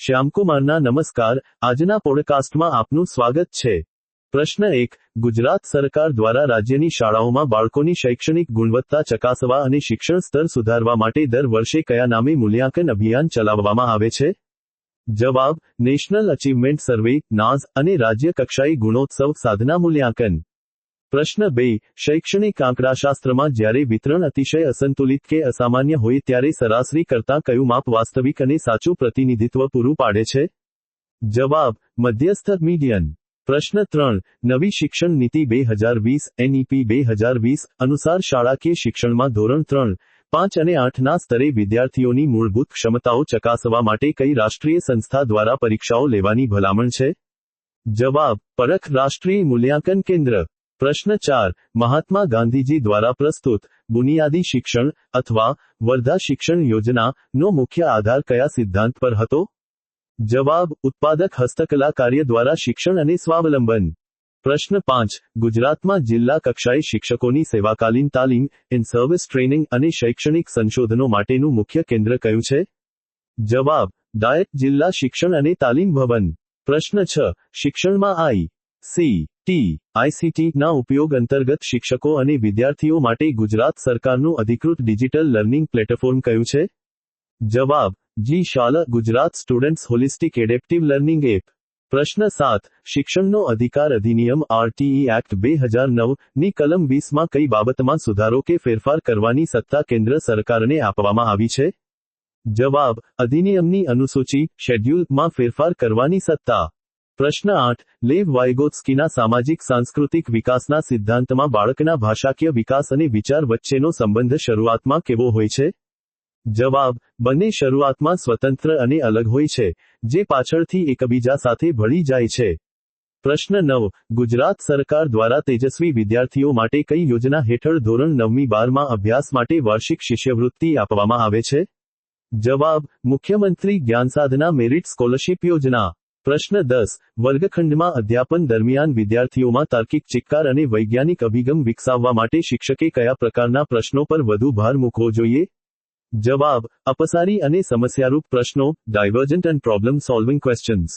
શ્યામકુમારના નમસ્કાર. આજના પોડકાસ્ટમાં આપનું સ્વાગત છે. પ્રશ્ન 1. ગુજરાત સરકાર દ્વારા રાજ્યની શાળાઓમાં બાળકોની શૈક્ષણિક ગુણવત્તા ચકાસવા અને શિક્ષણ સ્તર સુધારવા માટે દર વર્ષે કયા નામે મૂલ્યાંકન અભિયાન ચલાવવામાં આવે છે? જવાબ: નેશનલ અચીવમેન્ટ સર્વે નાઝ અને રાજ્ય કક્ષાએ ગુણોત્સવ સાધના મૂલ્યાંકન. પ્રશ્ન 2. શૈક્ષણિક આંકડાશાસ્ત્રમાં જ્યારે વિતરણ અતિશય અસંતુલિત કે અસામાન્ય હોય ત્યારે સરાસરી કરતાં કયું માપ વાસ્તવિક અને સાચું પ્રતિનિધિત્વ પૂરું પાડે છે? જવાબ: મધ્યસ્થ મીડિયન. પ્રશ્ન 3. નવી શિક્ષણ નીતિ 2020 એનઈપી 2020 અનુસાર શાળાકીય શિક્ષણમાં ધોરણ 3, 5 અને 8ના સ્તરે વિદ્યાર્થીઓની મૂળભૂત ક્ષમતાઓ ચકાસવા માટે કઈ રાષ્ટ્રીય સંસ્થા દ્વારા પરીક્ષાઓ લેવાની ભલામણ છે? જવાબ: પરખ રાષ્ટ્રીય મૂલ્યાંકન કેન્દ્ર. પ્રશ્ન 4. મહાત્મા ગાંધીજી દ્વારા પ્રસ્તુત બુનિયાદી શિક્ષણ અથવા વર્ધા શિક્ષણ યોજના નો મુખ્ય આધાર કયા સિદ્ધાંત પર હતો? જવાબ: ઉત્પાદક હસ્તકલા કાર્ય દ્વારા શિક્ષણ અને સ્વાવલંબન. પ્રશ્ન 5. ગુજરાતમાં જિલ્લા કક્ષાએ શિક્ષકોની સેવાકાલીન તાલીમ, ઇન સર્વિસ ટ્રેનિંગ અને શૈક્ષણિક સંશોધનો માટેનું મુખ્ય કેન્દ્ર કયું છે? જવાબ: ડાયટ જિલ્લા શિક્ષણ અને તાલીમ ભવન. પ્રશ્ન 6. શિક્ષણમાં આઈસીટી ના ઉપયોગ અંતર્ગત શિક્ષકો અને વિદ્યાર્થીઓ માટે ગુજરાત સરકારનું અધિકૃત ડિજિટલ લર્નિંગ પ્લેટફોર્મ કયું છે? જવાબ: G Shala Gujarat students holistic adaptive learning app. પ્રશ્ન 7. શિક્ષણનો અધિકાર અધિનિયમ આરટીઈ એક્ટ 2009 ની કલમ 20 માં કઈ બાબતમાં સુધારો કે ફેરફાર કરવાની સત્તા કેન્દ્ર સરકારને આપવામાં આવી છે? જવાબ: અધિનિયમની અનુસૂચિ શેડ્યુલ માં ફેરફાર કરવાની સત્તા. પ્રશ્ન 8. લેવ વાઇગોત્સ્કીના સામાજિક સાંસ્કૃતિક વિકાસના સિદ્ધાંતમાં બાળકના ભાષાકીય વિકાસ અને વિચાર વચ્ચેનો સંબંધ શરૂઆતમાં કેવો હોય છે? જવાબ: બંને શરૂઆતમાં સ્વતંત્ર અને અલગ હોય છે, જે પાછળથી એકબીજા સાથે ભળી જાય છે. પ્રશ્ન 9. ગુજરાત સરકાર દ્વારા તેજસ્વી વિદ્યાર્થીઓ માટે કઈ યોજના હેઠળ ધોરણ 9મી 12માં અભ્યાસ માટે વાર્ષિક શિષ્યવૃત્તિ આપવામાં આવે છે? જવાબ: મુખ્યમંત્રી જ્ઞાનસાધના મેરિટ સ્કોલરશિપ યોજના. પ્રશ્ન 10. વર્ગખંડમાં અધ્યાપન દરમિયાન વિદ્યાર્થીઓમાં તાર્કિક ચિક્કાર અને વૈજ્ઞાનિક અભિગમ વિકસાવવા માટે શિક્ષકે કયા પ્રકારના પ્રશ્નો પર વધુ ભાર મૂકવો જોઈએ? જવાબ: અપસારી અને સમસ્યારૂપ પ્રશ્નો, divergent and problem solving questions.